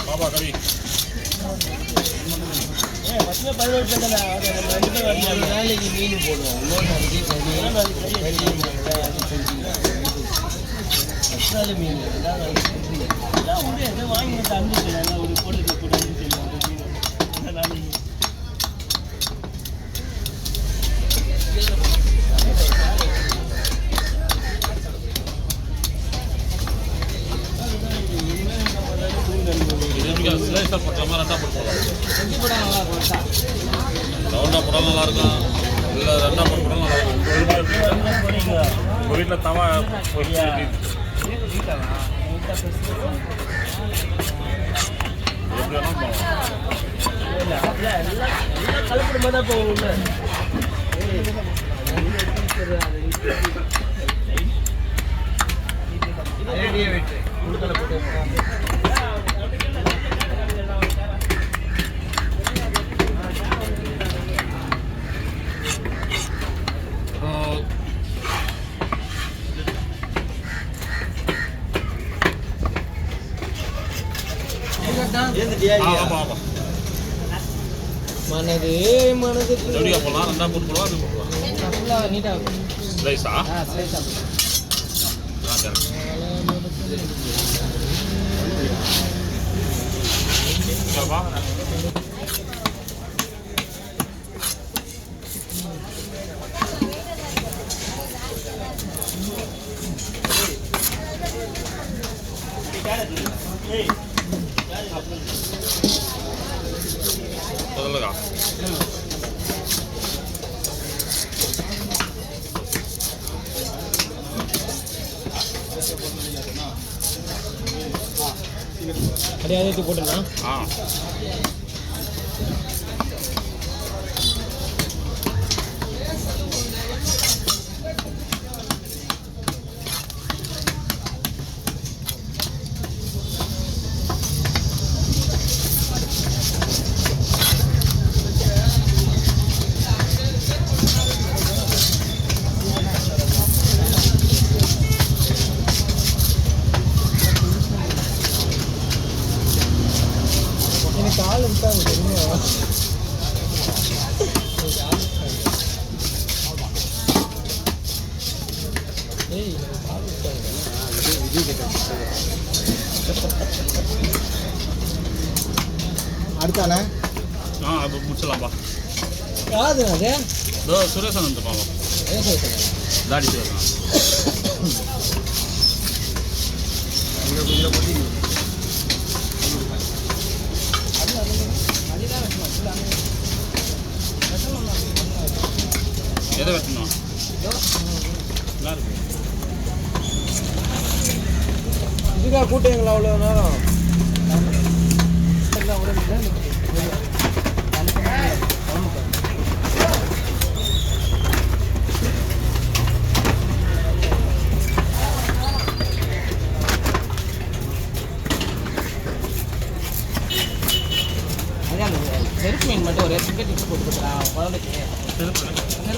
பாபா கவி நாளைக்கு மீன் போடுவோம். மீன் வாங்கி ஒரு போட்டு ஸ்லைஸாக போட்டலாமா ரெண்டாக போட்டுக்கலாம் ரவுண்டாக போட்டாலும் நல்லாயிருக்கும் இல்லை ரெண்டாக போட்டாலும் நல்லாயிருக்கும் உங்கள் வீட்டில் தவா எப்படி வேணாலும் கலப்படமாக தான் போகும். மனது மனது ஜோடியாக போடலாம் ரெண்டாக போட்டு போடலாம் அது போடலாம் நீட்டாக ஸ்லைஸா சொல்லுங்க அப்படியே போட்டுடலாம். கால் விட்டாங்க தெரியுமா? அடுத்தானே அது முடிச்சலாம்ப்பா. யாரு அது? சுரேசன் வந்து பாவம் தாடி சுரேசன் எதை வெட்டணும்? நல்லா இருக்கு. இதுக்காக கூட்டுங்களா அவ்வளோ நேரம்?